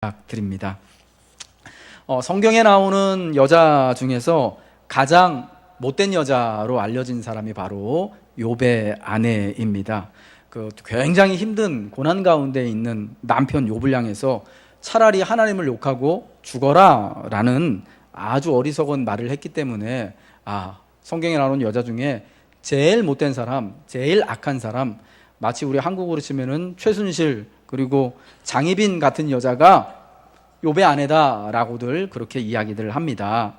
부탁드립니다. 성경에 나오는 여자 중에서 가장 못된 여자로 알려진 사람이 바로 욥의 아내입니다. 굉장히 힘든 고난 가운데 있는 남편 욥을 향해서 차라리 하나님을 욕하고 죽어라 라는 아주 어리석은 말을 했기 때문에 성경에 나오는 여자 중에 제일 못된 사람, 제일 악한 사람, 마치 우리 한국으로 치면은 최순실 그리고 장희빈 같은 여자가 욥의 아내다라고들 그렇게 이야기들 합니다.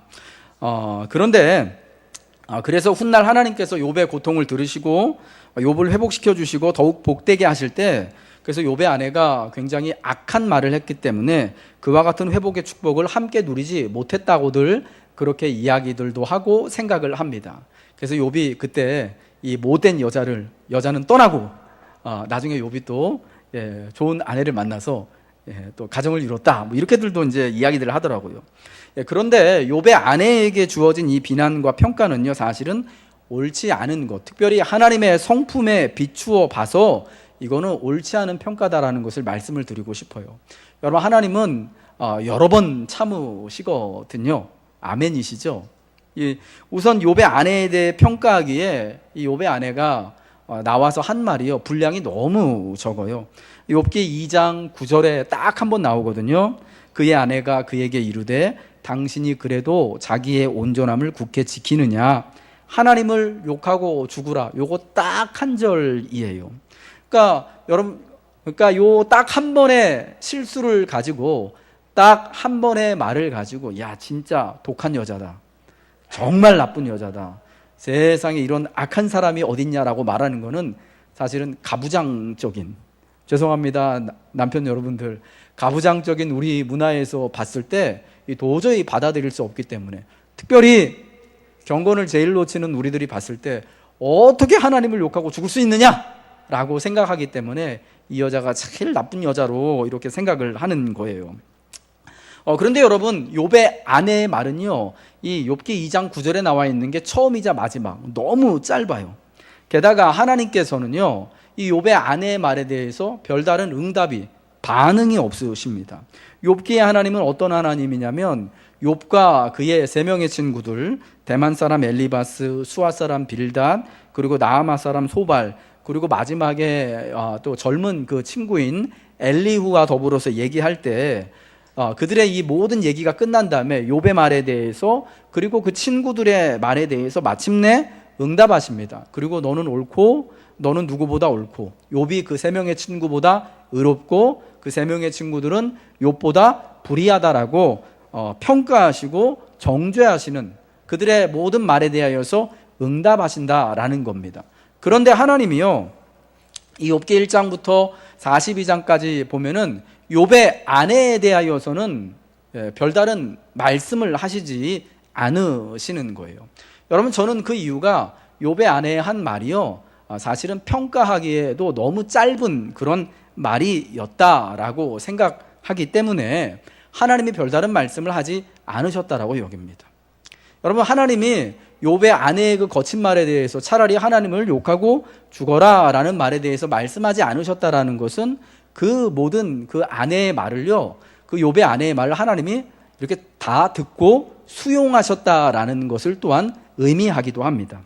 그래서 훗날 하나님께서 욥의 고통을 들으시고 욥을 회복시켜 주시고 더욱 복되게 하실 때, 그래서 욥의 아내가 굉장히 악한 말을 했기 때문에 그와 같은 회복의 축복을 함께 누리지 못했다고들 그렇게 이야기들도 하고 생각을 합니다. 그래서 욥이 그때 이 못된 여자는 떠나고 나중에 욥이 또 좋은 아내를 만나서 또 가정을 이뤘다, 이렇게들도 이제 이야기들을 하더라고요. 그런데 욥의 아내에게 주어진 이 비난과 평가는요, 사실은 옳지 않은 것, 특별히 하나님의 성품에 비추어 봐서 이거는 옳지 않은 평가다라는 것을 말씀을 드리고 싶어요. 여러분, 하나님은 여러 번 참으시거든요. 아멘이시죠? 우선 욥의 아내에 대해 평가하기에 이 욥의 아내가 나와서 한 말이요, 분량이 너무 적어요. 욥기 2장 9절에 딱 한 번 나오거든요. 그의 아내가 그에게 이르되 당신이 그래도 자기의 온전함을 굳게 지키느냐, 하나님을 욕하고 죽으라. 요거 딱 한 절이에요. 그러니까 여러분, 요 딱 한 번의 실수를 가지고, 딱 한 번의 말을 가지고, 야, 진짜 독한 여자다, 정말 나쁜 여자다, 세상에 이런 악한 사람이 어딨냐라고 말하는 거는 사실은 가부장적인, 죄송합니다 남편 여러분들, 가부장적인 우리 문화에서 봤을 때 도저히 받아들일 수 없기 때문에, 특별히 경건을 제일 놓치는 우리들이 봤을 때 어떻게 하나님을 욕하고 죽을 수 있느냐라고 생각하기 때문에 이 여자가 제일 나쁜 여자로 이렇게 생각을 하는 거예요. 그런데 여러분, 욥의 아내의 말은요, 이 욥기 2장 9절에 나와 있는 게 처음이자 마지막, 너무 짧아요. 게다가 하나님께서는요, 이 욥의 아내의 말에 대해서 별다른 응답이, 반응이 없으십니다. 욥기의 하나님은 어떤 하나님이냐면, 욥과 그의 세 명의 친구들, 대만 사람 엘리바스, 수아 사람 빌닷, 그리고 나아마 사람 소발, 그리고 마지막에 또 젊은 그 친구인 엘리후와 더불어서 얘기할 때, 그들의 이 모든 얘기가 끝난 다음에 욥의 말에 대해서, 그리고 그 친구들의 말에 대해서 마침내 응답하십니다. 그리고 너는 옳고 너는 누구보다 옳고, 욥이 그 세 명의 친구보다 의롭고 그 세 명의 친구들은 욥보다 불의하다라고 평가하시고 정죄하시는, 그들의 모든 말에 대하여서 응답하신다라는 겁니다. 그런데 하나님이요, 이 욥기 1장부터 42장까지 보면은 욥의 아내에 대하여서는 별다른 말씀을 하시지 않으시는 거예요. 여러분, 저는 그 이유가 욥의 아내의 한 말이요, 사실은 평가하기에도 너무 짧은 그런 말이었다라고 생각하기 때문에 하나님이 별다른 말씀을 하지 않으셨다라고 여깁니다. 여러분, 하나님이 욥의 아내의 그 거친 말에 대해서 차라리 하나님을 욕하고 죽어라 라는 말에 대해서 말씀하지 않으셨다라는 것은 그 모든 그 아내의 말을요, 그 욥의 아내의 말을 하나님이 이렇게 다 듣고 수용하셨다라는 것을 또한 의미하기도 합니다.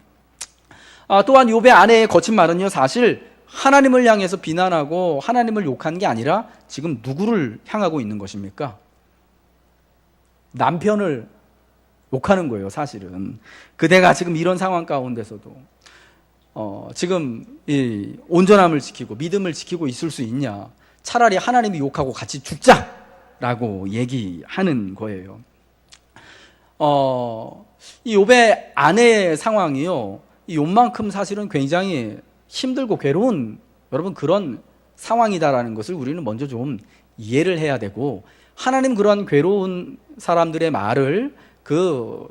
또한 욥의 아내의 거친 말은요, 사실 하나님을 향해서 비난하고 하나님을 욕한 게 아니라 지금 누구를 향하고 있는 것입니까? 남편을 욕하는 거예요. 사실은 그대가 지금 이런 상황 가운데서도 지금 이 온전함을 지키고 믿음을 지키고 있을 수 있냐, 차라리 하나님이 욕하고 같이 죽자라고 얘기하는 거예요. 이 욥의 아내의 상황이요, 이 욥만큼 사실은 굉장히 힘들고 괴로운, 여러분, 그런 상황이다라는 것을 우리는 먼저 좀 이해를 해야 되고, 하나님 그런 괴로운 사람들의 말을 그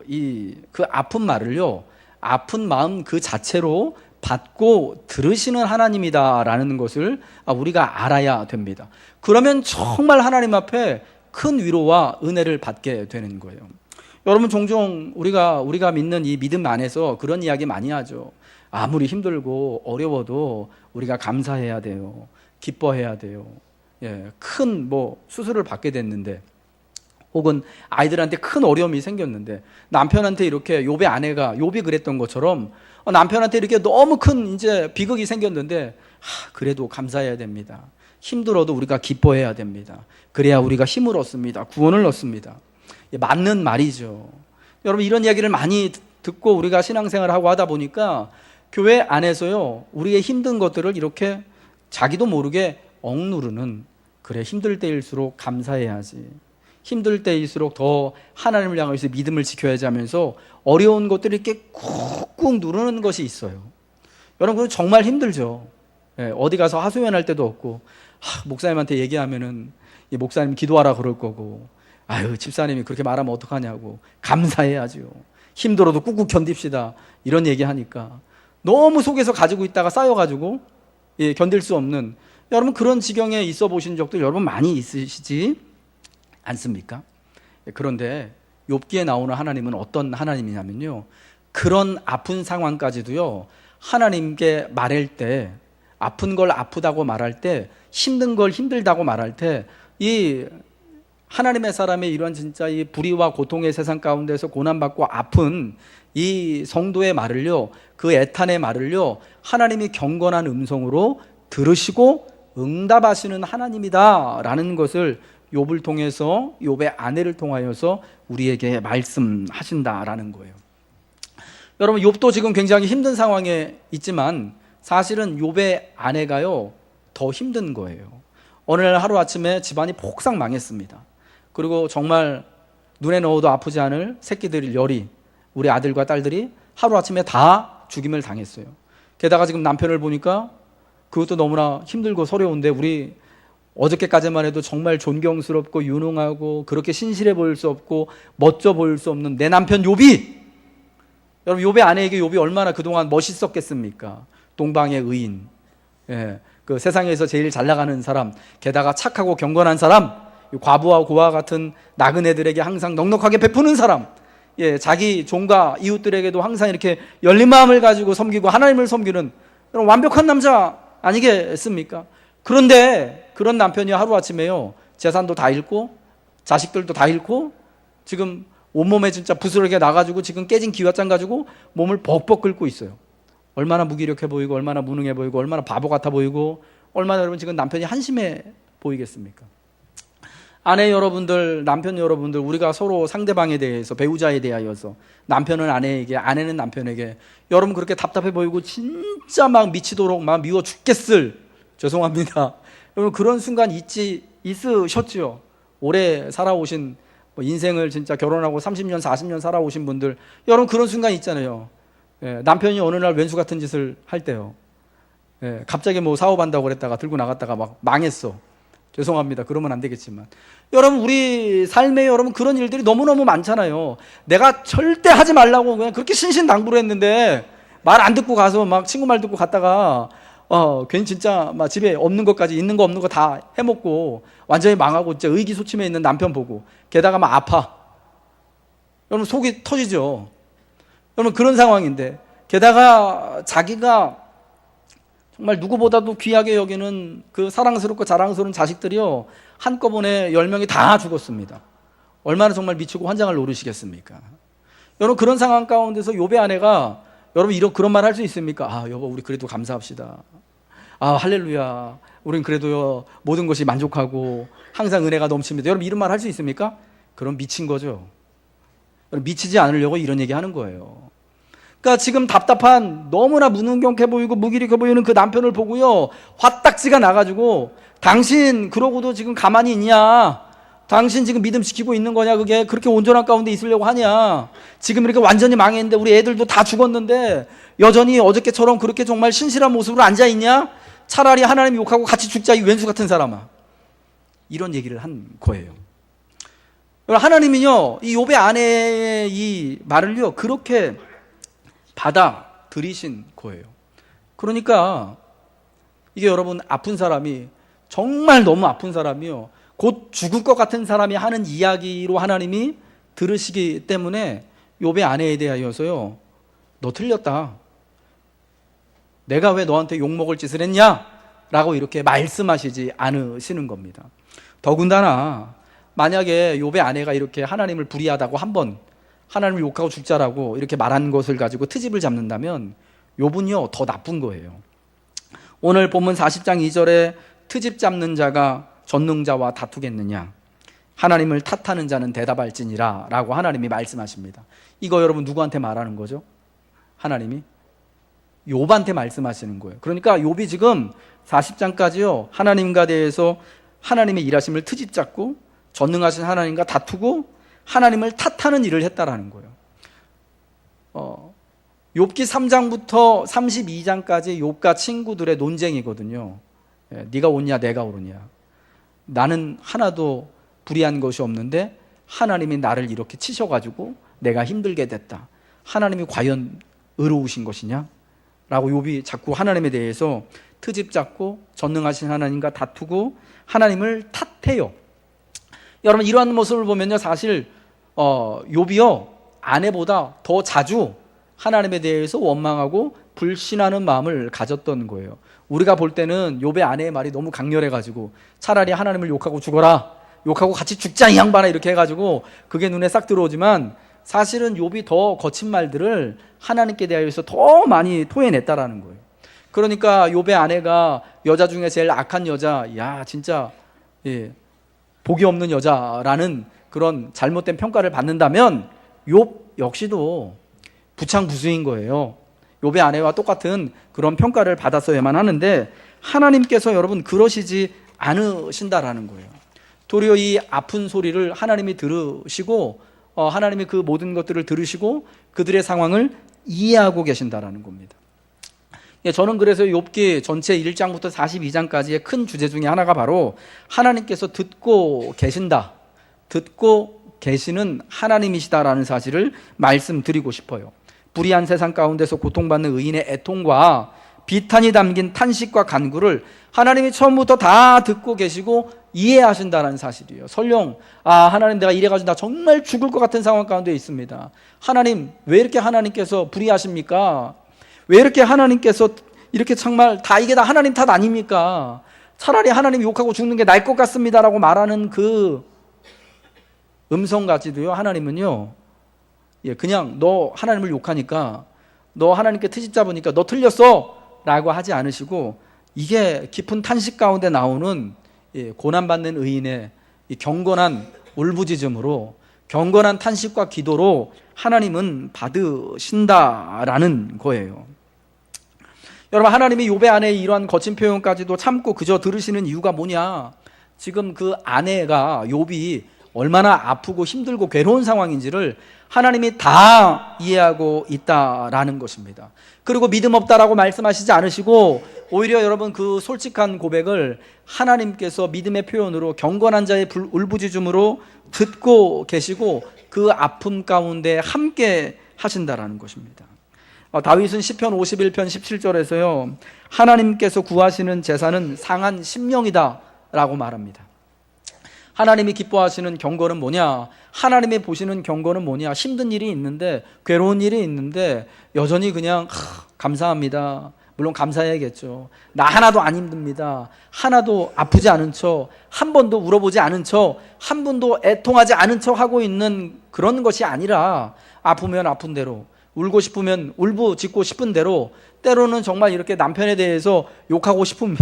아픈 말을요, 아픈 마음 그 자체로 받고 들으시는 하나님이다라는 것을 우리가 알아야 됩니다. 그러면 정말 하나님 앞에 큰 위로와 은혜를 받게 되는 거예요. 여러분, 종종 우리가 믿는 이 믿음 안에서 그런 이야기 많이 하죠. 아무리 힘들고 어려워도 우리가 감사해야 돼요, 기뻐해야 돼요, 큰 수술을 받게 됐는데, 혹은 아이들한테 큰 어려움이 생겼는데, 남편한테 이렇게 욥의 아내가 욥이 그랬던 것처럼 남편한테 이렇게 너무 큰 이제 비극이 생겼는데, 그래도 감사해야 됩니다. 힘들어도 우리가 기뻐해야 됩니다. 그래야 우리가 힘을 얻습니다. 구원을 얻습니다. 맞는 말이죠. 여러분, 이런 이야기를 많이 듣고 우리가 신앙생활을 하다 보니까 교회 안에서요, 우리의 힘든 것들을 이렇게 자기도 모르게 억누르는, 그래, 힘들 때일수록 감사해야지, 힘들 때일수록 더 하나님을 향해서 믿음을 지켜야지 하면서 어려운 것들을 이렇게 꾹꾹 누르는 것이 있어요. 여러분, 그건 정말 힘들죠. 어디 가서 하소연할 때도 없고, 목사님한테 얘기하면은 이 목사님 기도하라 그럴 거고, 아유, 집사님이 그렇게 말하면 어떡하냐고, 감사해야죠. 힘들어도 꾹꾹 견딥시다, 이런 얘기하니까 너무 속에서 가지고 있다가 쌓여가지고 견딜 수 없는, 여러분, 그런 지경에 있어 보신 적도 여러분 많이 있으시지 않습니까? 그런데 욥기에 나오는 하나님은 어떤 하나님이냐면요, 그런 아픈 상황까지도요, 하나님께 말할 때, 아픈 걸 아프다고 말할 때, 힘든 걸 힘들다고 말할 때, 이 하나님의 사람의 이런 진짜 이 불의와 고통의 세상 가운데서 고난받고 아픈 이 성도의 말을요, 그 애탄의 말을요, 하나님이 경건한 음성으로 들으시고 응답하시는 하나님이다 라는 것을 욥을 통해서, 욥의 아내를 통하여서 우리에게 말씀하신다라는 거예요. 여러분, 욥도 지금 굉장히 힘든 상황에 있지만 사실은 욥의 아내가요, 더 힘든 거예요. 어느 날 하루아침에 집안이 폭삭 망했습니다. 그리고 정말 눈에 넣어도 아프지 않을 새끼들 열이, 우리 아들과 딸들이 하루아침에 다 죽임을 당했어요. 게다가 지금 남편을 보니까 그것도 너무나 힘들고 서러운데, 우리 어저께까지만 해도 정말 존경스럽고 유능하고 그렇게 신실해 보일 수 없고 멋져 보일 수 없는 내 남편 욥이, 여러분, 욥의 아내에게 욥이 얼마나 그동안 멋있었겠습니까? 동방의 의인, 그 세상에서 제일 잘 나가는 사람, 게다가 착하고 경건한 사람, 과부와 고아 같은 나그네들에게 항상 넉넉하게 베푸는 사람, 자기 종과 이웃들에게도 항상 이렇게 열린 마음을 가지고 섬기고 하나님을 섬기는 완벽한 남자 아니겠습니까? 그런데 그런 남편이 하루아침에요, 재산도 다 잃고 자식들도 다 잃고 지금 온몸에 진짜 부스러기가 나가지고 지금 깨진 기와장 가지고 몸을 벅벅 긁고 있어요. 얼마나 무기력해 보이고 얼마나 무능해 보이고 얼마나 바보 같아 보이고 얼마나 여러분 지금 남편이 한심해 보이겠습니까? 아내 여러분들, 남편 여러분들, 우리가 서로 상대방에 대해서, 배우자에 대하여서, 남편은 아내에게, 아내는 남편에게 여러분 그렇게 답답해 보이고 진짜 막 미치도록 막 미워 죽겠을, 죄송합니다, 여러분 그런 순간 있으셨죠? 오래 살아오신, 인생을 진짜 결혼하고 30년 40년 살아오신 분들, 여러분 그런 순간 있잖아요. 남편이 어느 날 왼수 같은 짓을 할 때요, 갑자기 사업한다고 그랬다가 들고 나갔다가 막 망했어. 죄송합니다, 그러면 안 되겠지만, 여러분 우리 삶에 여러분 그런 일들이 너무너무 많잖아요. 내가 절대 하지 말라고 그냥 그렇게 신신당부를 했는데 말 안 듣고 가서 막 친구 말 듣고 갔다가 괜히 진짜 막 집에 없는 것까지, 있는 거 없는 거 다 해먹고 완전히 망하고 진짜 의기소침해 있는 남편 보고, 게다가 막 아파. 여러분 속이 터지죠. 여러분 그런 상황인데, 게다가 자기가 정말 누구보다도 귀하게 여기는 그 사랑스럽고 자랑스러운 자식들이요, 한꺼번에 10명이 다 죽었습니다. 얼마나 정말 미치고 환장을 노리시겠습니까? 여러분 그런 상황 가운데서 욥의 아내가, 여러분 그런 말 할 수 있습니까? 여보, 우리 그래도 감사합시다. 할렐루야, 우린 그래도요 모든 것이 만족하고 항상 은혜가 넘칩니다. 여러분 이런 말 할 수 있습니까? 그럼 미친 거죠. 여러분 미치지 않으려고 이런 얘기 하는 거예요. 그러니까 지금 답답한, 너무나 무능력해 보이고 무기력해 보이는 그 남편을 보고요, 화딱지가 나가지고, 당신 그러고도 지금 가만히 있냐? 당신 지금 믿음 지키고 있는 거냐? 그게 그렇게 온전한 가운데 있으려고 하냐? 지금 이렇게 완전히 망했는데 우리 애들도 다 죽었는데 여전히 어저께처럼 그렇게 정말 신실한 모습으로 앉아있냐? 차라리 하나님 욕하고 같이 죽자, 이 왼수 같은 사람아. 이런 얘기를 한 거예요. 하나님은요, 이 욥의 아내의 이 말을요 그렇게 받아들이신 거예요. 그러니까 이게 여러분, 아픈 사람이, 정말 너무 아픈 사람이요, 곧 죽을 것 같은 사람이 하는 이야기로 하나님이 들으시기 때문에 욥의 아내에 대하여서요, 너 틀렸다, 내가 왜 너한테 욕먹을 짓을 했냐? 라고 이렇게 말씀하시지 않으시는 겁니다. 더군다나 만약에 욥의 아내가 이렇게 하나님을 불의하다고 한번 하나님을 욕하고 죽자라고 이렇게 말한 것을 가지고 트집을 잡는다면 욥은요 더 나쁜 거예요. 오늘 본문 40장 2절에 트집 잡는 자가 전능자와 다투겠느냐, 하나님을 탓하는 자는 대답할지니라 라고 하나님이 말씀하십니다. 이거 여러분 누구한테 말하는 거죠? 하나님이 욥한테 말씀하시는 거예요. 그러니까 욥이 지금 40장까지요 하나님과 대해서 하나님의 일하심을 트집 잡고 전능하신 하나님과 다투고 하나님을 탓하는 일을 했다라는 거예요. 욥기 3장부터 32장까지 욥과 친구들의 논쟁이거든요. 네가 옳냐 내가 옳으냐, 나는 하나도 불의한 것이 없는데 하나님이 나를 이렇게 치셔가지고 내가 힘들게 됐다, 하나님이 과연 의로우신 것이냐 라고 욥이 자꾸 하나님에 대해서 트집 잡고 전능하신 하나님과 다투고 하나님을 탓해요. 여러분 이러한 모습을 보면요 사실 욥이요 아내보다 더 자주 하나님에 대해서 원망하고 불신하는 마음을 가졌던 거예요. 우리가 볼 때는 욥의 아내의 말이 너무 강렬해가지고 차라리 하나님을 욕하고 죽어라, 욕하고 같이 죽자 이 양반아 이렇게 해가지고 그게 눈에 싹 들어오지만 사실은 욥이 더 거친 말들을 하나님께 대하여서 더 많이 토해냈다라는 거예요. 그러니까 욥의 아내가 여자 중에 제일 악한 여자, 야 진짜 복이 없는 여자라는 그런 잘못된 평가를 받는다면 욥 역시도 부창부수인 거예요. 욥의 아내와 똑같은 그런 평가를 받았어야만 하는데 하나님께서 여러분 그러시지 않으신다라는 거예요. 도리어 이 아픈 소리를 하나님이 들으시고 하나님이 그 모든 것들을 들으시고 그들의 상황을 이해하고 계신다라는 겁니다. 저는 그래서 욥기 전체 1장부터 42장까지의 큰 주제 중에 하나가 바로 하나님께서 듣고 계신다, 듣고 계시는 하나님이시다라는 사실을 말씀드리고 싶어요. 불의한 세상 가운데서 고통받는 의인의 애통과 비탄이 담긴 탄식과 간구를 하나님이 처음부터 다 듣고 계시고 이해하신다는 사실이에요. 설령 하나님 내가 이래가지고 나 정말 죽을 것 같은 상황 가운데 있습니다, 하나님 왜 이렇게 하나님께서 불의하십니까? 왜 이렇게 하나님께서 이렇게 정말 다 이게 다 하나님 탓 아닙니까? 차라리 하나님 욕하고 죽는 게 나을 것 같습니다 라고 말하는 그 음성까지도요 하나님은요 그냥 너 하나님을 욕하니까, 너 하나님께 트집 잡으니까 너 틀렸어 라고 하지 않으시고 이게 깊은 탄식 가운데 나오는 고난받는 의인의 경건한 울부짖음으로, 경건한 탄식과 기도로 하나님은 받으신다라는 거예요. 여러분 하나님이 욥의 아내의 이러한 거친 표현까지도 참고 그저 들으시는 이유가 뭐냐, 지금 그 아내가 욥이 얼마나 아프고 힘들고 괴로운 상황인지를 하나님이 다 이해하고 있다라는 것입니다. 그리고 믿음 없다라고 말씀하시지 않으시고 오히려 여러분 그 솔직한 고백을 하나님께서 믿음의 표현으로 경건한 자의 울부짖음으로 듣고 계시고 그 아픔 가운데 함께 하신다라는 것입니다. 다윗은 시편 51편 17절에서요 하나님께서 구하시는 제사는 상한 심령이다 라고 말합니다. 하나님이 기뻐하시는 경건은 뭐냐, 하나님이 보시는 경건은 뭐냐, 힘든 일이 있는데 괴로운 일이 있는데 여전히 그냥 감사합니다, 물론 감사해야겠죠, 나 하나도 안 힘듭니다, 하나도 아프지 않은 척, 한 번도 울어보지 않은 척, 한 번도 애통하지 않은 척 하고 있는 그런 것이 아니라 아프면 아픈 대로, 울고 싶으면 울부짖고 싶은 대로, 때로는 정말 이렇게 남편에 대해서 욕하고 싶으면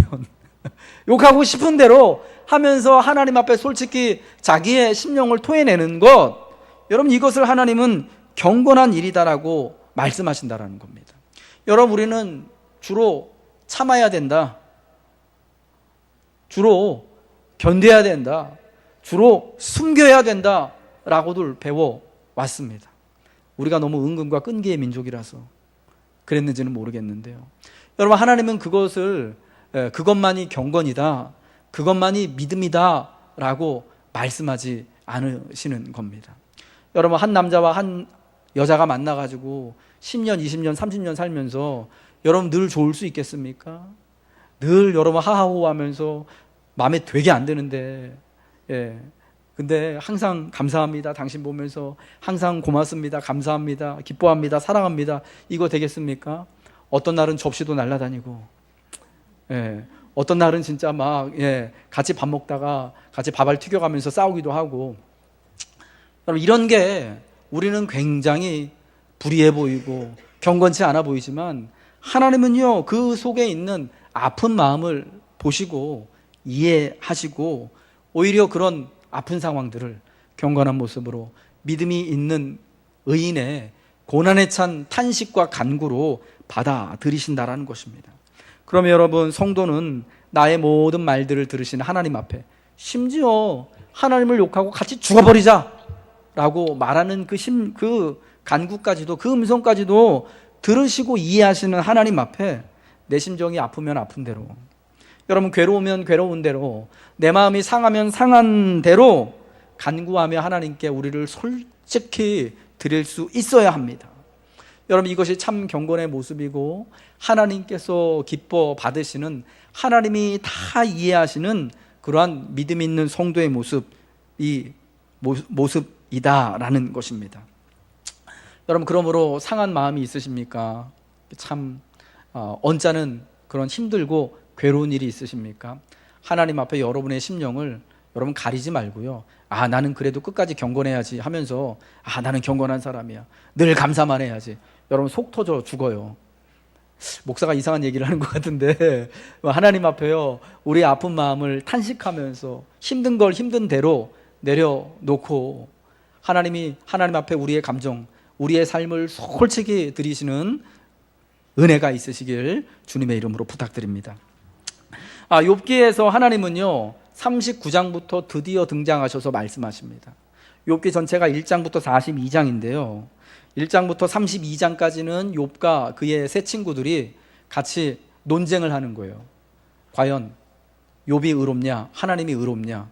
욕하고 싶은 대로 하면서 하나님 앞에 솔직히 자기의 심령을 토해내는 것, 여러분 이것을 하나님은 경건한 일이다라고 말씀하신다라는 겁니다. 여러분 우리는 주로 참아야 된다, 주로 견뎌야 된다, 주로 숨겨야 된다라고들 배워왔습니다. 우리가 너무 은근과 끈기의 민족이라서 그랬는지는 모르겠는데요, 여러분 하나님은 그것만이 경건이다, 그것만이 믿음이다 라고 말씀하지 않으시는 겁니다. 여러분 한 남자와 한 여자가 만나가지고 10년, 20년, 30년 살면서 여러분 늘 좋을 수 있겠습니까? 늘 여러분 하하호 하면서 마음에 되게 안 드는데 근데 항상 감사합니다, 당신 보면서 항상 고맙습니다, 감사합니다, 기뻐합니다, 사랑합니다, 이거 되겠습니까? 어떤 날은 접시도 날아다니고 어떤 날은 진짜 막 같이 밥 먹다가 같이 밥알 튀겨가면서 싸우기도 하고. 여러분, 이런 게 우리는 굉장히 불의해 보이고 경건치 않아 보이지만 하나님은요, 그 속에 있는 아픈 마음을 보시고 이해하시고 오히려 그런 아픈 상황들을 경건한 모습으로 믿음이 있는 의인의 고난에 찬 탄식과 간구로 받아들이신다라는 것입니다. 그러면 여러분, 성도는 나의 모든 말들을 들으신 하나님 앞에, 심지어 하나님을 욕하고 같이 죽어버리자 라고 말하는 그 간구까지도, 그 음성까지도 들으시고 이해하시는 하나님 앞에 내 심정이 아프면 아픈 대로, 여러분 괴로우면 괴로운 대로, 내 마음이 상하면 상한 대로 간구하며 하나님께 우리를 솔직히 드릴 수 있어야 합니다. 여러분, 이것이 참 경건의 모습이고 하나님께서 기뻐 받으시는, 하나님이 다 이해하시는 그러한 믿음 있는 성도의 모습이다라는 것입니다. 여러분, 그러므로 상한 마음이 있으십니까? 참 언짢은 그런 힘들고 괴로운 일이 있으십니까? 하나님 앞에 여러분의 심령을 여러분 가리지 말고요, 나는 그래도 끝까지 경건해야지 하면서, 나는 경건한 사람이야, 늘 감사만 해야지, 여러분 속 터져 죽어요. 목사가 이상한 얘기를 하는 것 같은데, 하나님 앞에요, 우리 아픈 마음을 탄식하면서 힘든 걸 힘든 대로 내려놓고 하나님 앞에 우리의 감정, 우리의 삶을 솔직히 드리시는 은혜가 있으시길 주님의 이름으로 부탁드립니다. 욥기에서 하나님은요 39장부터 드디어 등장하셔서 말씀하십니다. 욥기 전체가 1장부터 42장인데요 1장부터 32장까지는 욥과 그의 세 친구들이 같이 논쟁을 하는 거예요. 과연 욥이 의롭냐, 하나님이 의롭냐,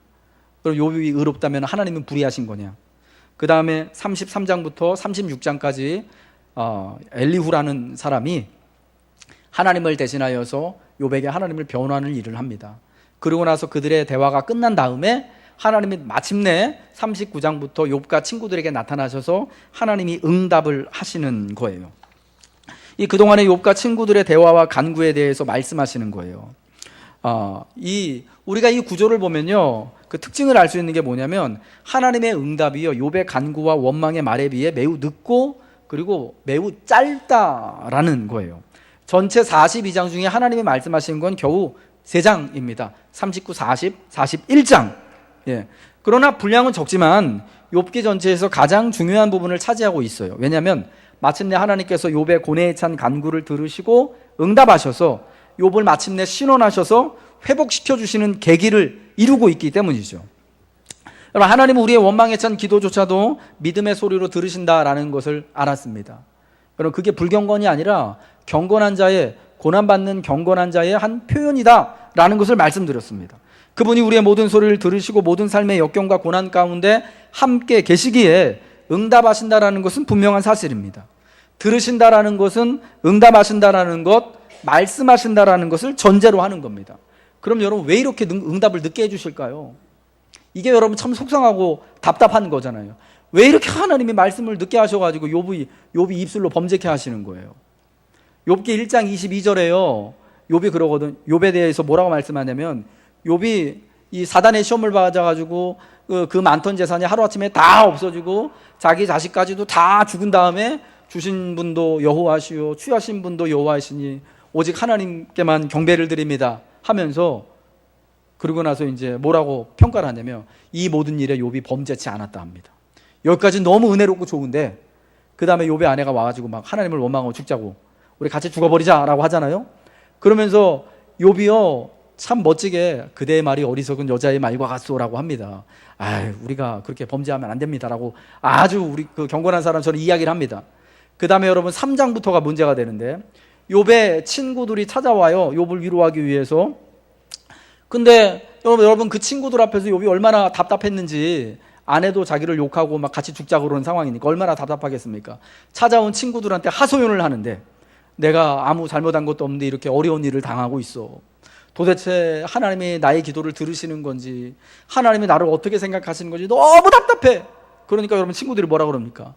그리고 욥이 의롭다면 하나님은 불의하신 거냐. 그 다음에 33장부터 36장까지 엘리후라는 사람이 하나님을 대신하여서 욥에게 하나님을 변호하는 일을 합니다. 그러고 나서 그들의 대화가 끝난 다음에 하나님이 마침내 39장부터 욥과 친구들에게 나타나셔서 하나님이 응답을 하시는 거예요. 그동안의 욥과 친구들의 대화와 간구에 대해서 말씀하시는 거예요. 우리가 이 구조를 보면요, 그 특징을 알 수 있는 게 뭐냐면, 하나님의 응답이요 욥의 간구와 원망의 말에 비해 매우 늦고 그리고 매우 짧다라는 거예요. 전체 42장 중에 하나님이 말씀하신 건 겨우 3장입니다. 39, 40, 41장. 그러나 분량은 적지만 욥기 전체에서 가장 중요한 부분을 차지하고 있어요. 왜냐하면 마침내 하나님께서 욥의 고뇌에 찬 간구를 들으시고 응답하셔서 욥을 마침내 신원하셔서 회복시켜 주시는 계기를 이루고 있기 때문이죠. 여러분, 하나님은 우리의 원망에 찬 기도조차도 믿음의 소리로 들으신다라는 것을 알았습니다. 여러분, 그게 불경건이 아니라 경건한 자의, 고난받는 경건한 자의 한 표현이다라는 것을 말씀드렸습니다. 그분이 우리의 모든 소리를 들으시고 모든 삶의 역경과 고난 가운데 함께 계시기에 응답하신다라는 것은 분명한 사실입니다. 들으신다라는 것은 응답하신다라는 것, 말씀하신다라는 것을 전제로 하는 겁니다. 그럼 여러분, 왜 이렇게 응답을 늦게 해주실까요? 이게 여러분 참 속상하고 답답한 거잖아요. 왜 이렇게 하나님이 말씀을 늦게 하셔가지고 욥이 입술로 범죄케 하시는 거예요. 욥기 1장 22절에요 욥이 그러거든. 욥에 대해서 뭐라고 말씀하냐면, 욥이 이 사단의 시험을 받아가지고 그 많던 재산이 하루아침에 다 없어지고 자기 자식까지도 다 죽은 다음에 주신 분도 여호와시요 취하신 분도 여호와시니 오직 하나님께만 경배를 드립니다 하면서, 그러고 나서 이제 뭐라고 평가를 하냐면, 이 모든 일에 욥이 범죄치 않았다 합니다. 여기까지 너무 은혜롭고 좋은데 그 다음에 욥의 아내가 와가지고 막 하나님을 원망하고 죽자고, 우리 같이 죽어버리자라고 하잖아요. 그러면서 욥이요 참 멋지게 그대의 말이 어리석은 여자의 말과 같소라고 합니다. 우리가 그렇게 범죄하면 안 됩니다라고 아주 우리 그 경건한 사람처럼 이야기를 합니다. 그 다음에 여러분 3장부터가 문제가 되는데, 욥의 친구들이 찾아와요, 욥을 위로하기 위해서. 근데 여러분 그 친구들 앞에서 욥이 얼마나 답답했는지, 아내도 자기를 욕하고 막 같이 죽자고 그러는 상황이니까 얼마나 답답하겠습니까? 찾아온 친구들한테 하소연을 하는데, 내가 아무 잘못한 것도 없는데 이렇게 어려운 일을 당하고 있어. 도대체 하나님이 나의 기도를 들으시는 건지, 하나님이 나를 어떻게 생각하시는 건지 너무 답답해. 그러니까 여러분 친구들이 뭐라 그럽니까?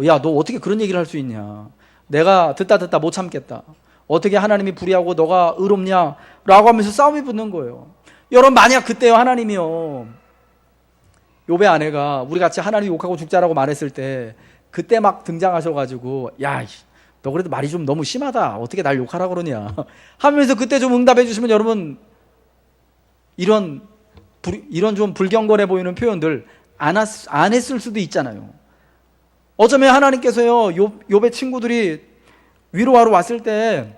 야, 너 어떻게 그런 얘기를 할 수 있냐? 내가 듣다 못 참겠다. 어떻게 하나님이 불의하고 너가 의롭냐? 라고 하면서 싸움이 붙는 거예요. 여러분, 만약 그때요, 하나님이요, 욥의 아내가 우리 같이 하나님 욕하고 죽자라고 말했을 때 그때 막 등장하셔가지고 야, 너 그래도 말이 좀 너무 심하다, 어떻게 날 욕하라 그러냐 하면서 그때 좀 응답해 주시면 여러분, 이런 좀 불경건해 보이는 표현들 안 했을 수도 있잖아요. 어쩌면 하나님께서요, 욥의 친구들이 위로하러 왔을 때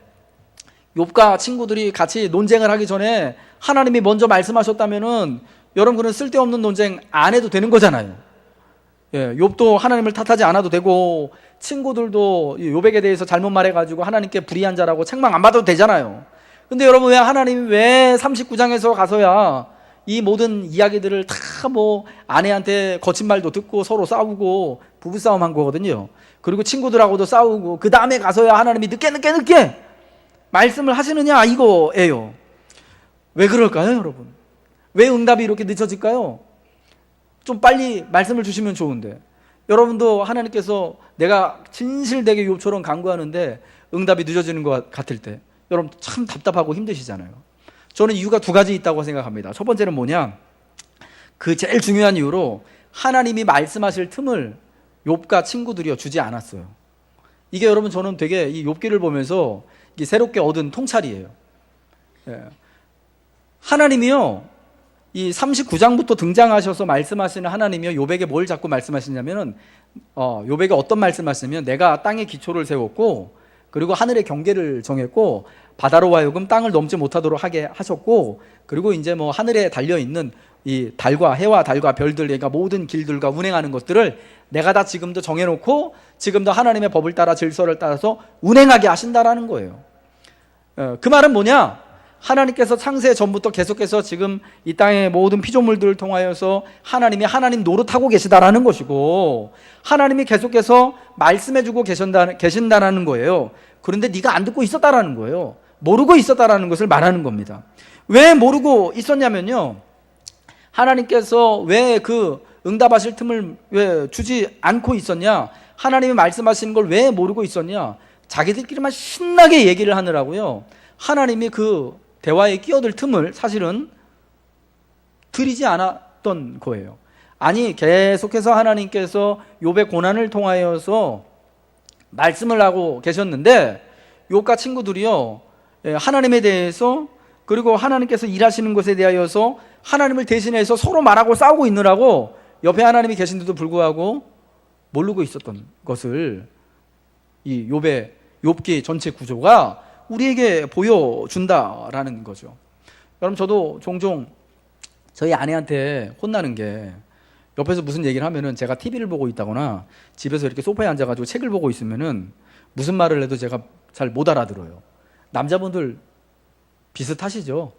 욥과 친구들이 같이 논쟁을 하기 전에 하나님이 먼저 말씀하셨다면은 여러분, 그런 쓸데없는 논쟁 안 해도 되는 거잖아요. 예, 욥도 하나님을 탓하지 않아도 되고 친구들도 욥에게 대해서 잘못 말해가지고 하나님께 불의한 자라고 책망 안 받아도 되잖아요. 근데 여러분, 왜 하나님이 왜 39장에서 가서야 이 모든 이야기들을 다 뭐 아내한테 거친 말도 듣고 서로 싸우고 부부싸움 한 거거든요. 그리고 친구들하고도 싸우고 그 다음에 가서야 하나님이 늦게 말씀을 하시느냐, 이거예요. 왜 그럴까요, 여러분? 왜 응답이 이렇게 늦어질까요? 좀 빨리 말씀을 주시면 좋은데. 여러분도 하나님께서 내가 진실되게 욥처럼 간구하는데 응답이 늦어지는 것 같을 때 여러분 참 답답하고 힘드시잖아요. 저는 이유가 두 가지 있다고 생각합니다. 첫 번째는 뭐냐, 그 제일 중요한 이유로 하나님이 말씀하실 틈을 욥과 친구들이요 주지 않았어요. 이게 여러분, 저는 되게 이 욥기를 보면서 이게 새롭게 얻은 통찰이에요. 예. 하나님이요, 이 39장부터 등장하셔서 말씀하시는 하나님이요, 욥에게 뭘 자꾸 말씀하시냐면은 욥에게 어떤 말씀하시냐면, 내가 땅에 기초를 세웠고 그리고 하늘의 경계를 정했고 바다로 하여금 땅을 넘지 못하도록 하게 하셨고, 그리고 이제 뭐 하늘에 달려 있는 이 달과 해와 달과 별들, 그러니까 모든 길들과 운행하는 것들을 내가 다 지금도 정해놓고 지금도 하나님의 법을 따라 질서를 따라서 운행하게 하신다라는 거예요. 그 말은 뭐냐? 하나님께서 창세 전부터 계속해서 지금 이 땅의 모든 피조물들을 통하여서 하나님이 하나님 노릇하고 계시다라는 것이고, 하나님이 계속해서 말씀해주고 계신다라는 거예요. 그런데 네가 안 듣고 있었다라는 거예요. 모르고 있었다라는 것을 말하는 겁니다. 왜 모르고 있었냐면요, 하나님께서 왜 그 응답하실 틈을 왜 주지 않고 있었냐, 하나님이 말씀하시는 걸 왜 모르고 있었냐, 자기들끼리만 신나게 얘기를 하느라고요, 하나님이 그 대화에 끼어들 틈을 사실은 드리지 않았던 거예요. 아니, 계속해서 하나님께서 욥의 고난을 통하여서 말씀을 하고 계셨는데 욥과 친구들이요, 하나님에 대해서, 그리고 하나님께서 일하시는 것에 대하여서 하나님을 대신해서 서로 말하고 싸우고 있느라고 옆에 하나님이 계신데도 불구하고 모르고 있었던 것을 이 욥기 전체 구조가 우리에게 보여준다라는 거죠. 여러분, 저도 종종 저희 아내한테 혼나는 게, 옆에서 무슨 얘기를 하면은 제가 TV를 보고 있다거나 집에서 이렇게 소파에 앉아가지고 책을 보고 있으면은 무슨 말을 해도 제가 잘 못 알아들어요. 남자분들 비슷하시죠?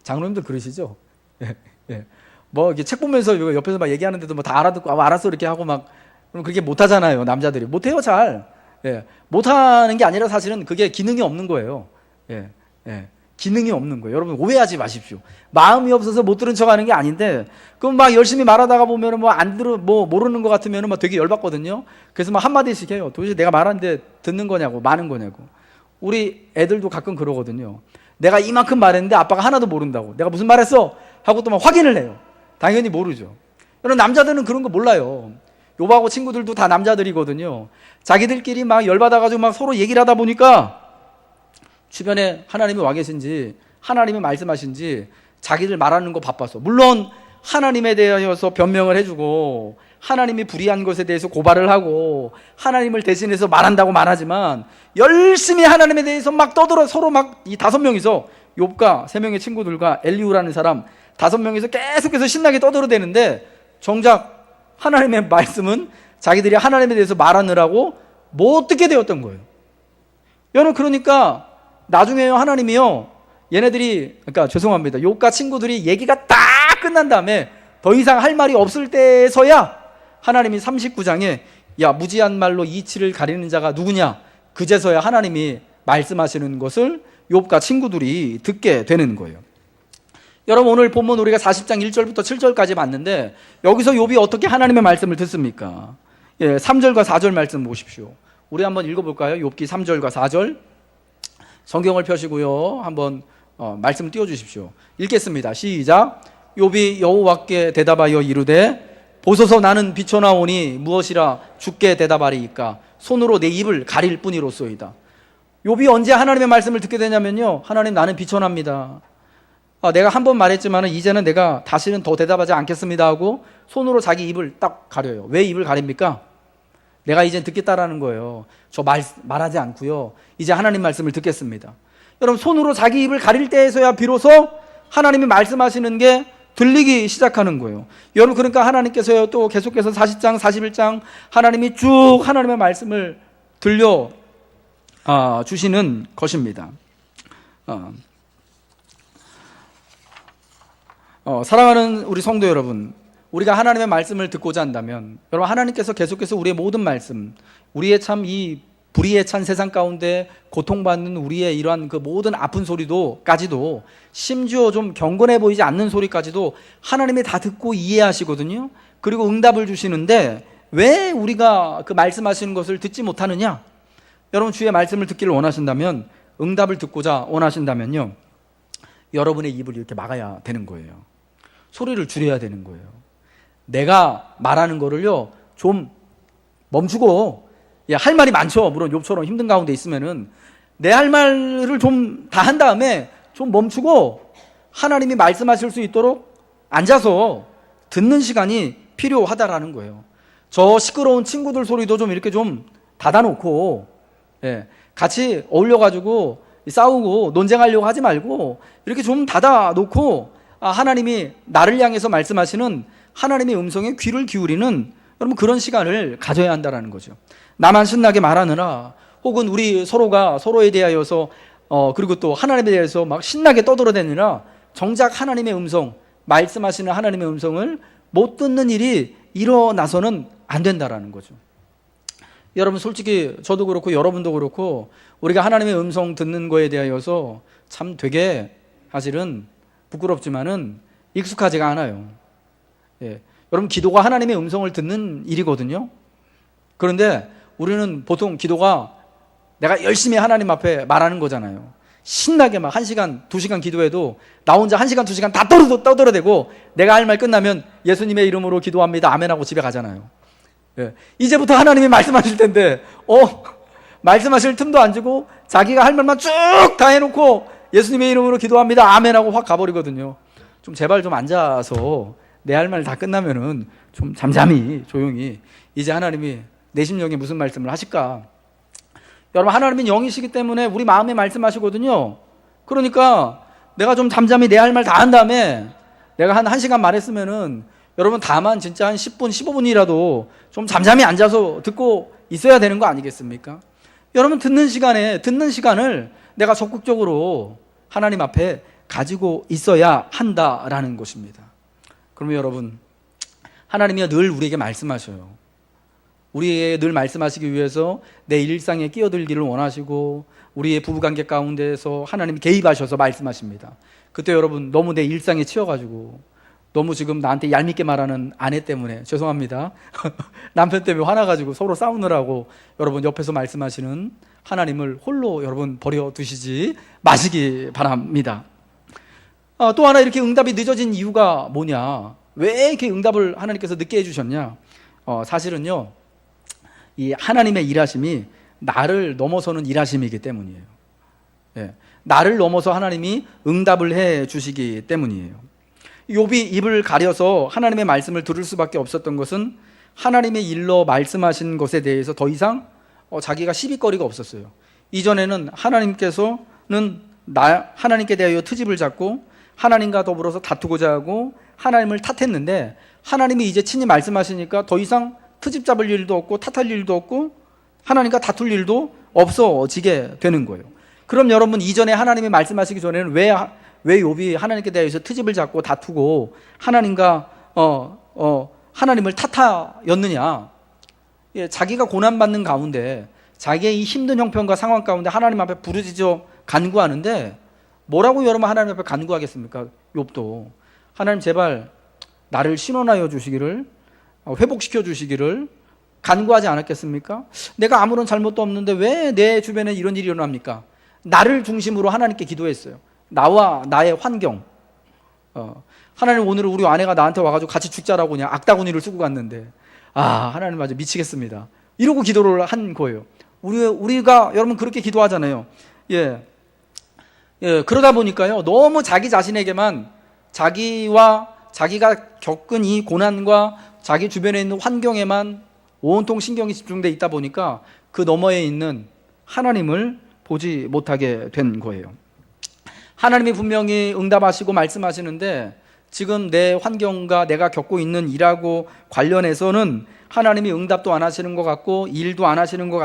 장로님들 그러시죠? 예, 예. 뭐 이렇게 책 보면서 옆에서 막 얘기하는데도 뭐 다 알아듣고 알았어 이렇게 하고 막, 그럼 그렇게 못하잖아요. 남자들이 못해요, 잘. 예, 못하는 게 아니라 사실은 그게 기능이 없는 거예요. 예, 예, 기능이 없는 거예요. 여러분, 오해하지 마십시오. 마음이 없어서 못 들은 척하는 게 아닌데, 그럼 막 열심히 말하다가 보면은 뭐 안 들어, 뭐 모르는 것 같으면은 막 되게 열받거든요. 그래서 막 한마디씩 해요. 도대체 내가 말하는데 듣는 거냐고, 많은 거냐고. 우리 애들도 가끔 그러거든요. 내가 이만큼 말했는데 아빠가 하나도 모른다고. 내가 무슨 말했어? 하고 또 막 확인을 해요. 당연히 모르죠. 여러분, 남자들은 그런 거 몰라요. 욥하고 친구들도 다 남자들이거든요. 자기들끼리 막 열받아가지고 막 서로 얘기를 하다 보니까 주변에 하나님이 와 계신지, 하나님이 말씀하신지 자기들 말하는 거 바빠서, 물론 하나님에 대해서 변명을 해주고 하나님이 불의한 것에 대해서 고발을 하고 하나님을 대신해서 말한다고 말하지만, 열심히 하나님에 대해서 막 떠들어 서로 막 이 5명이서, 욥과 3명의 친구들과 엘리후라는 사람 5명이서 계속해서 신나게 떠들어대는데, 정작 하나님의 말씀은 자기들이 하나님에 대해서 말하느라고 못 듣게 되었던 거예요. 여러분, 그러니까 나중에요, 하나님이요, 얘네들이, 그러니까 죄송합니다, 욥과 친구들이 얘기가 다 끝난 다음에 더 이상 할 말이 없을 때에서야 하나님이 39장에 야, 무지한 말로 이치를 가리는 자가 누구냐, 그제서야 하나님이 말씀하시는 것을 욥과 친구들이 듣게 되는 거예요. 여러분, 오늘 본문 우리가 40장 1절부터 7절까지 봤는데, 여기서 욥이 어떻게 하나님의 말씀을 듣습니까? 3절과 4절 말씀 보십시오. 우리 한번 읽어볼까요? 욥기 3절과 4절. 성경을 펴시고요. 한번 말씀을 띄워주십시오. 읽겠습니다. 시작. 욥이 여호와께 대답하여 이르되 보소서 나는 비쳐나오니 무엇이라 주께 대답하리이까 손으로 내 입을 가릴 뿐이로소이다. 욥이 언제 하나님의 말씀을 듣게 되냐면요, 하나님 나는 비천합니다. 내가 한 번 말했지만 이제는 내가 다시는 더 대답하지 않겠습니다 하고 손으로 자기 입을 딱 가려요. 왜 입을 가립니까? 내가 이젠 듣겠다라는 거예요. 저 말하지 않고요, 이제 하나님 말씀을 듣겠습니다. 여러분, 손으로 자기 입을 가릴 때에서야 비로소 하나님이 말씀하시는 게 들리기 시작하는 거예요. 여러분, 그러니까 하나님께서요 또 계속해서 40장 41장 하나님이 쭉 하나님의 말씀을 들려 주시는 것입니다. 사랑하는 우리 성도 여러분, 우리가 하나님의 말씀을 듣고자 한다면 여러분, 하나님께서 계속해서 우리의 모든 말씀, 우리의 참 이 불의에 찬 세상 가운데 고통받는 우리의 이러한 그 모든 아픈 소리도까지도, 심지어 좀 경건해 보이지 않는 소리까지도 하나님이 다 듣고 이해하시거든요. 그리고 응답을 주시는데 왜 우리가 그 말씀하시는 것을 듣지 못하느냐? 여러분, 주의 말씀을 듣기를 원하신다면, 응답을 듣고자 원하신다면요, 여러분의 입을 이렇게 막아야 되는 거예요. 소리를 줄여야 되는 거예요. 내가 말하는 거를요 좀 멈추고, 할 말이 많죠. 물론 욥처럼 힘든 가운데 있으면은 내 할 말을 좀 다 한 다음에 좀 멈추고 하나님이 말씀하실 수 있도록 앉아서 듣는 시간이 필요하다라는 거예요. 저 시끄러운 친구들 소리도 좀 이렇게 좀 닫아놓고, 같이 어울려가지고 싸우고 논쟁하려고 하지 말고 이렇게 좀 닫아놓고 하나님이 나를 향해서 말씀하시는 하나님의 음성에 귀를 기울이는, 여러분, 그런 시간을 가져야 한다는 거죠. 나만 신나게 말하느라, 혹은 우리 서로가 서로에 대하여서 그리고 또 하나님에 대해서 막 신나게 떠들어대느라 정작 하나님의 음성, 말씀하시는 하나님의 음성을 못 듣는 일이 일어나서는 안 된다라는 거죠. 여러분, 솔직히 저도 그렇고 여러분도 그렇고 우리가 하나님의 음성 듣는 거에 대하여서 참 되게 사실은 부끄럽지만은 익숙하지가 않아요. 여러분, 기도가 하나님의 음성을 듣는 일이거든요. 그런데 우리는 보통 기도가 내가 열심히 하나님 앞에 말하는 거잖아요. 신나게 막 1시간, 2시간 기도해도 나 혼자 1시간, 2시간 다 떠들어대고 내가 할 말 끝나면 예수님의 이름으로 기도합니다, 아멘하고 집에 가잖아요. 이제부터 하나님이 말씀하실 텐데 말씀하실 틈도 안 주고 자기가 할 말만 쭉 다 해놓고 예수님의 이름으로 기도합니다, 아멘하고 확 가버리거든요. 좀 제발 좀 앉아서 내 할 말 다 끝나면은 좀 잠잠히 조용히 이제 하나님이 내 심령에 무슨 말씀을 하실까. 여러분, 하나님은 영이시기 때문에 우리 마음에 말씀하시거든요. 그러니까 내가 좀 잠잠히 내 할 말 다 한 다음에 내가 한 1시간 말했으면은 여러분, 다만 진짜 한 10분 15분이라도 좀 잠잠히 앉아서 듣고 있어야 되는 거 아니겠습니까? 여러분, 듣는 시간을 내가 적극적으로 하나님 앞에 가지고 있어야 한다라는 것입니다. 그러면 여러분, 하나님이 늘 우리에게 말씀하셔요. 우리에게 늘 말씀하시기 위해서 내 일상에 끼어들기를 원하시고 우리의 부부관계 가운데에서 하나님이 개입하셔서 말씀하십니다. 그때 여러분, 너무 내 일상에 치여가지고 너무 지금 나한테 얄밉게 말하는 아내 때문에 죄송합니다. 남편 때문에 화나가지고 서로 싸우느라고 여러분 옆에서 말씀하시는 하나님을 홀로 여러분 버려두시지 마시기 바랍니다. 또 하나, 이렇게 응답이 늦어진 이유가 뭐냐, 왜 이렇게 응답을 하나님께서 늦게 해주셨냐. 사실은요, 이 하나님의 일하심이 나를 넘어서는 일하심이기 때문이에요. 나를 넘어서 하나님이 응답을 해 주시기 때문이에요. 욥이 입을 가려서 하나님의 말씀을 들을 수밖에 없었던 것은 하나님의 일로 말씀하신 것에 대해서 더 이상 자기가 시비거리가 없었어요. 이전에는 하나님께 대하여 트집을 잡고 하나님과 더불어서 다투고자 하고 하나님을 탓했는데, 하나님이 이제 친히 말씀하시니까 더 이상 트집 잡을 일도 없고 탓할 일도 없고 하나님과 다툴 일도 없어지게 되는 거예요. 그럼 여러분, 이전에 하나님이 말씀하시기 전에는 왜 욥이 하나님께 대해서 트집을 잡고 다투고 하나님과 하나님을 탓하였느냐? 자기가 고난받는 가운데, 자기의 이 힘든 형편과 상황 가운데 하나님 앞에 부르짖어 간구하는데 뭐라고 여러분 하나님 앞에 간구하겠습니까? 욥도 하나님 제발 나를 신원하여 주시기를, 회복시켜 주시기를 간구하지 않았겠습니까? 내가 아무런 잘못도 없는데 왜 내 주변에 이런 일이 일어납니까? 나를 중심으로 하나님께 기도했어요. 나와 나의 환경. 하나님, 오늘 우리 아내가 나한테 와가지고 같이 죽자라고 그냥 악다구니를 쓰고 갔는데, 하나님 아주 미치겠습니다. 이러고 기도를 한 거예요. 우리가 여러분 그렇게 기도하잖아요. 예, 그러다 보니까요, 너무 자기 자신에게만, 자기와 자기가 겪은 이 고난과 자기 주변에 있는 환경에만 온통 신경이 집중돼 있다 보니까 그 너머에 있는 하나님을 보지 못하게 된 거예요. 하나님이 분명히 응답하시고 말씀하시는데, 지금 내 환경과 내가 겪고 있는 일하고 관련해서는 하나님이 응답도 안 하시는 것 같고 일도 안 하시는 것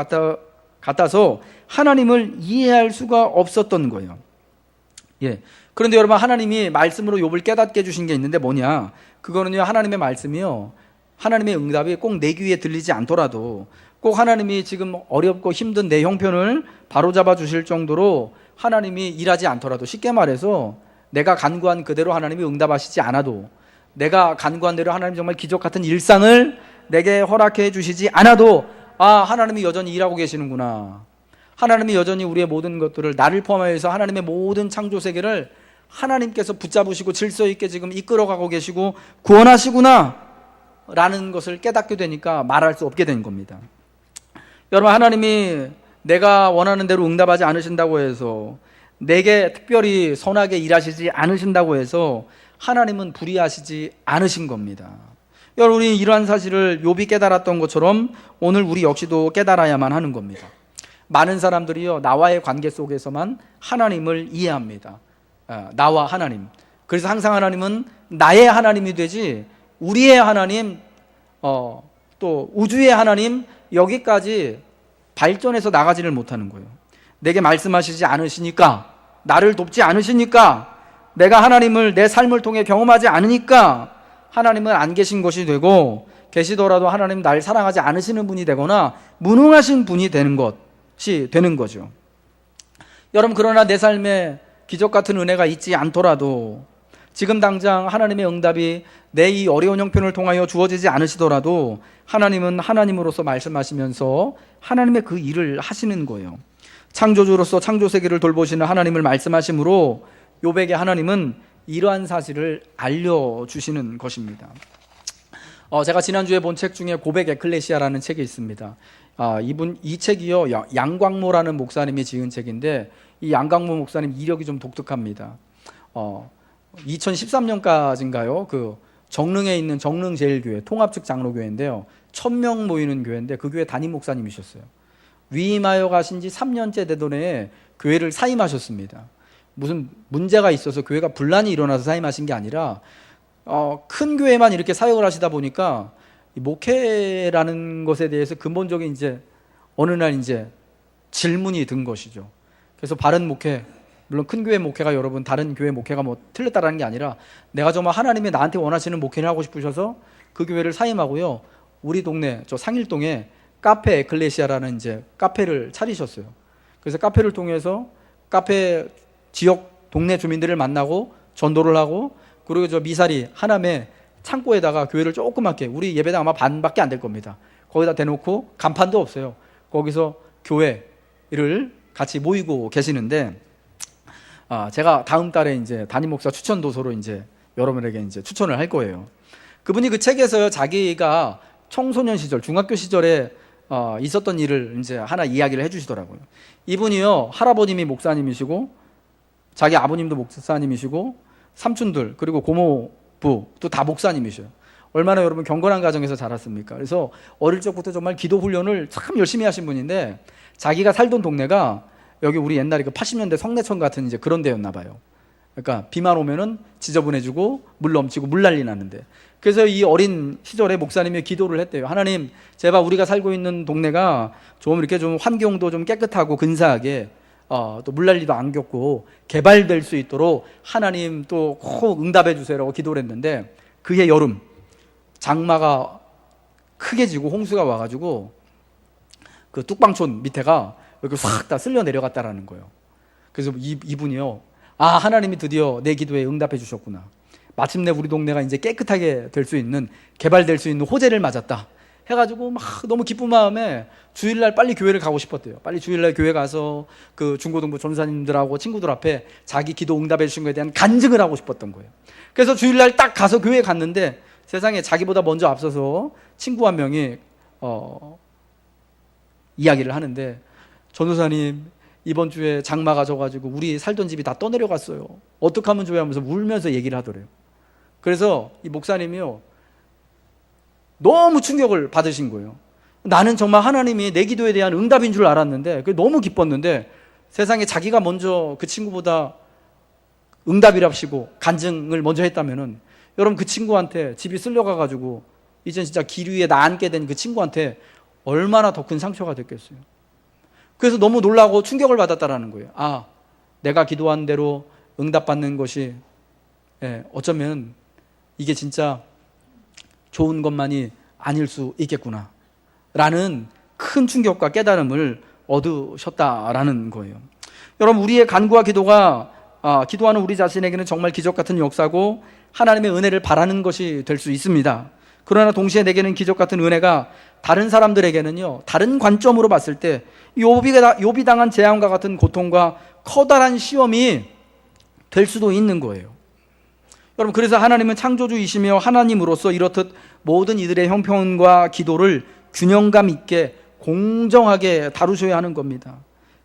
같아서 하나님을 이해할 수가 없었던 거예요. 예. 그런데 여러분, 하나님이 말씀으로 욥을 깨닫게 해주신 게 있는데 뭐냐? 그거는요, 하나님의 말씀이요, 하나님의 응답이 꼭 내 귀에 들리지 않더라도 꼭 하나님이 지금 어렵고 힘든 내 형편을 바로잡아 주실 정도로 하나님이 일하지 않더라도, 쉽게 말해서 내가 간구한 그대로 하나님이 응답하시지 않아도, 내가 간구한 대로 하나님 정말 기적 같은 일상을 내게 허락해 주시지 않아도, 하나님이 여전히 일하고 계시는구나. 하나님이 여전히 우리의 모든 것들을, 나를 포함해서 하나님의 모든 창조 세계를 하나님께서 붙잡으시고 질서 있게 지금 이끌어가고 계시고 구원하시구나 라는 것을 깨닫게 되니까 말할 수 없게 된 겁니다. 여러분, 하나님이 내가 원하는 대로 응답하지 않으신다고 해서, 내게 특별히 선하게 일하시지 않으신다고 해서 하나님은 불의하시지 않으신 겁니다. 여러분, 우리 이러한 사실을 욥이 깨달았던 것처럼 오늘 우리 역시도 깨달아야만 하는 겁니다. 많은 사람들이요, 나와의 관계 속에서만 하나님을 이해합니다. 나와 하나님. 그래서 항상 하나님은 나의 하나님이 되지, 우리의 하나님, 또 우주의 하나님, 여기까지 발전해서 나가지를 못하는 거예요. 내게 말씀하시지 않으시니까, 나를 돕지 않으시니까, 내가 하나님을 내 삶을 통해 경험하지 않으니까 하나님은 안 계신 것이 되고, 계시더라도 하나님 나를 사랑하지 않으시는 분이 되거나 무능하신 분이 되는 것이 되는 거죠. 여러분, 그러나 내 삶에 기적 같은 은혜가 있지 않더라도, 지금 당장 하나님의 응답이 내 이 어려운 형편을 통하여 주어지지 않으시더라도 하나님은 하나님으로서 말씀하시면서 하나님의 그 일을 하시는 거예요. 창조주로서 창조 세계를 돌보시는 하나님을 말씀하심으로 욥에게 하나님은 이러한 사실을 알려주시는 것입니다. 제가 지난주에 본 책 중에 고백 에클레시아라는 책이 있습니다. 이 책이요, 양광모라는 목사님이 지은 책인데, 이 양광모 목사님 이력이 좀 독특합니다. 2013년까지인가요? 그 정릉에 있는 정릉제일교회 통합측 장로교회인데요, 1000명 모이는 교회인데 그 교회 담임 목사님이셨어요. 위임하여 가신 지 3년째 되던 해에 교회를 사임하셨습니다. 무슨 문제가 있어서 교회가 분란이 일어나서 사임하신 게 아니라, 큰 교회만 이렇게 사역을 하시다 보니까 이 목회라는 것에 대해서 근본적인 이제 어느 날 이제 질문이 든 것이죠. 그래서 바른 목회, 물론 큰 교회 목회가 여러분 다른 교회 목회가 뭐 틀렸다라는 게 아니라, 내가 정말 하나님이 나한테 원하시는 목회를 하고 싶으셔서 그 교회를 사임하고요, 우리 동네 저 상일동에 카페 에클레시아라는 이제 카페를 차리셨어요. 그래서 카페를 통해서 카페 지역 동네 주민들을 만나고 전도를 하고, 그리고 저 미사리 하남에 창고에다가 교회를 조그맣게, 우리 예배당 아마 반밖에 안 될 겁니다. 거기다 대놓고 간판도 없어요. 거기서 교회를 같이 모이고 계시는데, 제가 다음 달에 이제 담임 목사 추천 도서로 이제 여러분에게 이제 추천을 할 거예요. 그분이 그 책에서요, 자기가 청소년 시절, 중학교 시절에 있었던 일을 이제 하나 이야기를 해주시더라고요. 이분이요, 할아버님이 목사님이시고, 자기 아버님도 목사님이시고, 삼촌들 그리고 고모부 또 다 목사님이셔요. 얼마나 여러분 경건한 가정에서 자랐습니까? 그래서 어릴 적부터 정말 기도 훈련을 참 열심히 하신 분인데, 자기가 살던 동네가 여기 우리 옛날에 그 80년대 성내천 같은 이제 그런 데였나 봐요. 그러니까 비만 오면은 지저분해지고 물 넘치고 물 난리 나는데, 그래서 이 어린 시절에 목사님이 기도를 했대요. 하나님, 제발 우리가 살고 있는 동네가 좀 이렇게 좀 환경도 좀 깨끗하고 근사하게, 또 물난리도 안 겪고 개발될 수 있도록 하나님 또 꼭 응답해 주세요라고 기도를 했는데, 그해 여름 장마가 크게 지고 홍수가 와가지고 그 뚝방촌 밑에가 이렇게 싹 다 쓸려 내려갔다라는 거예요. 그래서 이분이요, 하나님이 드디어 내 기도에 응답해 주셨구나. 마침내 우리 동네가 이제 깨끗하게 될 수 있는, 개발될 수 있는 호재를 맞았다. 해가지고 막 너무 기쁜 마음에 주일날 빨리 교회를 가고 싶었대요. 빨리 주일날 교회 가서 그 중고등부 전사님들하고 친구들 앞에 자기 기도 응답해 주신 것에 대한 간증을 하고 싶었던 거예요. 그래서 주일날 딱 가서 교회에 갔는데 세상에 자기보다 먼저 앞서서 친구 한 명이 이야기를 하는데, 전도사님 이번 주에 장마가 져가지고 우리 살던 집이 다 떠내려갔어요. 어떻게 하면 좋아요? 하면서 울면서 얘기를 하더래요. 그래서 이 목사님이요, 너무 충격을 받으신 거예요. 나는 정말 하나님이 내 기도에 대한 응답인 줄 알았는데, 그게 너무 기뻤는데, 세상에 자기가 먼저 그 친구보다 응답이랍시고 간증을 먼저 했다면은, 여러분 그 친구한테 집이 쓸려가가지고 이제 진짜 길 위에 나앉게 된 그 친구한테 얼마나 더 큰 상처가 됐겠어요. 그래서 너무 놀라고 충격을 받았다라는 거예요. 아, 내가 기도한 대로 응답받는 것이 어쩌면 이게 진짜 좋은 것만이 아닐 수 있겠구나 라는 큰 충격과 깨달음을 얻으셨다라는 거예요. 여러분, 우리의 간구와 기도가 기도하는 우리 자신에게는 정말 기적 같은 역사고 하나님의 은혜를 바라는 것이 될 수 있습니다. 그러나 동시에 내게는 기적 같은 은혜가 다른 사람들에게는요, 다른 관점으로 봤을 때 욥이 당한 재앙과 같은 고통과 커다란 시험이 될 수도 있는 거예요. 여러분, 그래서 하나님은 창조주이시며 하나님으로서 이렇듯 모든 이들의 형편과 기도를 균형감 있게 공정하게 다루셔야 하는 겁니다.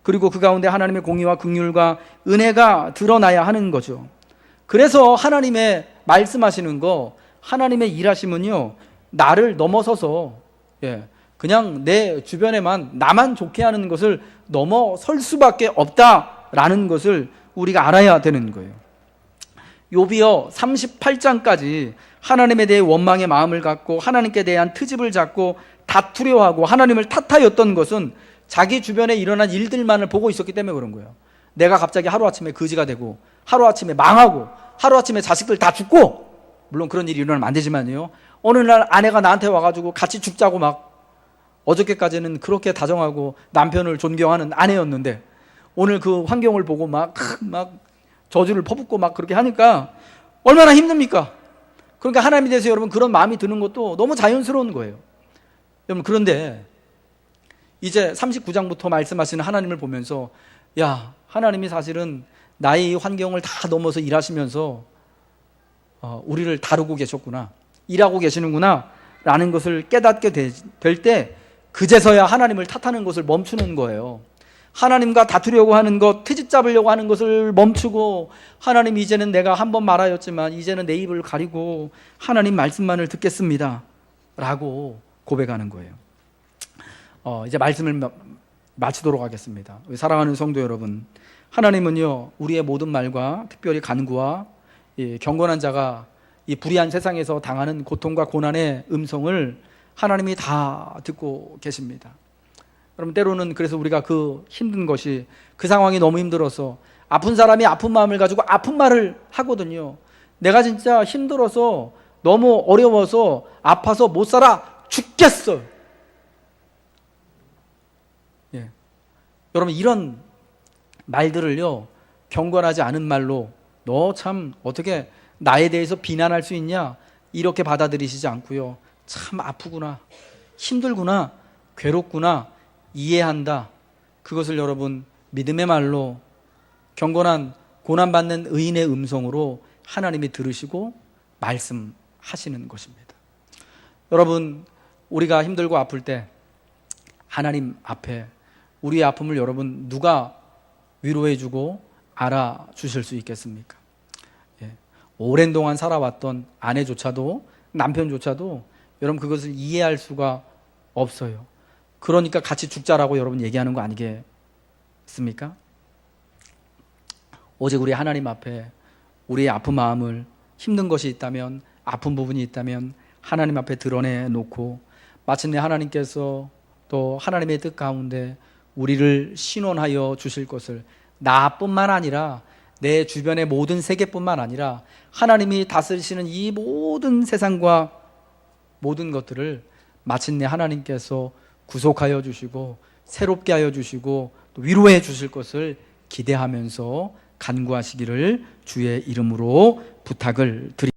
그리고 그 가운데 하나님의 공의와 긍휼과 은혜가 드러나야 하는 거죠. 그래서 하나님의 말씀하시는 거, 하나님의 일하심은요, 나를 넘어서서 그냥 내 주변에만 나만 좋게 하는 것을 넘어설 수밖에 없다라는 것을 우리가 알아야 되는 거예요. 욥이요 38장까지 하나님에 대해 원망의 마음을 갖고 하나님께 대한 트집을 잡고 다투려 하고 하나님을 탓하였던 것은 자기 주변에 일어난 일들만을 보고 있었기 때문에 그런 거예요. 내가 갑자기 하루아침에 거지가 되고 하루아침에 망하고 하루아침에 자식들 다 죽고, 물론 그런 일이 일어나면 안 되지만요, 어느 날 아내가 나한테 와가지고 같이 죽자고 막, 어저께까지는 그렇게 다정하고 남편을 존경하는 아내였는데 오늘 그 환경을 보고 막 저주를 퍼붓고 막 그렇게 하니까 얼마나 힘듭니까? 그러니까 하나님에 대해서 여러분 그런 마음이 드는 것도 너무 자연스러운 거예요. 여러분, 그런데 이제 39장부터 말씀하시는 하나님을 보면서, 야, 하나님이 사실은 나의 이 환경을 다 넘어서 일하시면서 우리를 다루고 계셨구나, 일하고 계시는구나 라는 것을 깨닫게 될 때 그제서야 하나님을 탓하는 것을 멈추는 거예요. 하나님과 다투려고 하는 것, 트집 잡으려고 하는 것을 멈추고, 하나님, 이제는 내가 한 번 말하였지만 이제는 내 입을 가리고 하나님 말씀만을 듣겠습니다 라고 고백하는 거예요. 이제 말씀을 마치도록 하겠습니다. 사랑하는 성도 여러분, 하나님은요, 우리의 모든 말과 특별히 간구와 경건한 자가 이 불의한 세상에서 당하는 고통과 고난의 음성을 하나님이 다 듣고 계십니다. 여러분, 때로는 그래서 우리가 그 힘든 것이, 그 상황이 너무 힘들어서 아픈 사람이 아픈 마음을 가지고 아픈 말을 하거든요. 내가 진짜 힘들어서 너무 어려워서 아파서 못 살아 죽겠어. 여러분, 이런 말들을요, 경건하지 않은 말로 너 참 어떻게 나에 대해서 비난할 수 있냐, 이렇게 받아들이시지 않고요, 참 아프구나, 힘들구나, 괴롭구나, 이해한다, 그것을 여러분 믿음의 말로 경건한 고난받는 의인의 음성으로 하나님이 들으시고 말씀하시는 것입니다. 여러분, 우리가 힘들고 아플 때 하나님 앞에 우리의 아픔을 여러분 누가 위로해주고 알아주실 수 있겠습니까? 오랜 동안 살아왔던 아내조차도, 남편조차도 여러분 그것을 이해할 수가 없어요. 그러니까 같이 죽자라고 여러분 얘기하는 거 아니겠습니까? 오직 우리 하나님 앞에 우리의 아픈 마음을, 힘든 것이 있다면, 아픈 부분이 있다면 하나님 앞에 드러내놓고 마침내 하나님께서 또 하나님의 뜻 가운데 우리를 신원하여 주실 것을, 나뿐만 아니라 내 주변의 모든 세계뿐만 아니라 하나님이 다스리시는 이 모든 세상과 모든 것들을 마침내 하나님께서 구속하여 주시고 새롭게 하여 주시고 또 위로해 주실 것을 기대하면서 간구하시기를 주의 이름으로 부탁을 드립니다.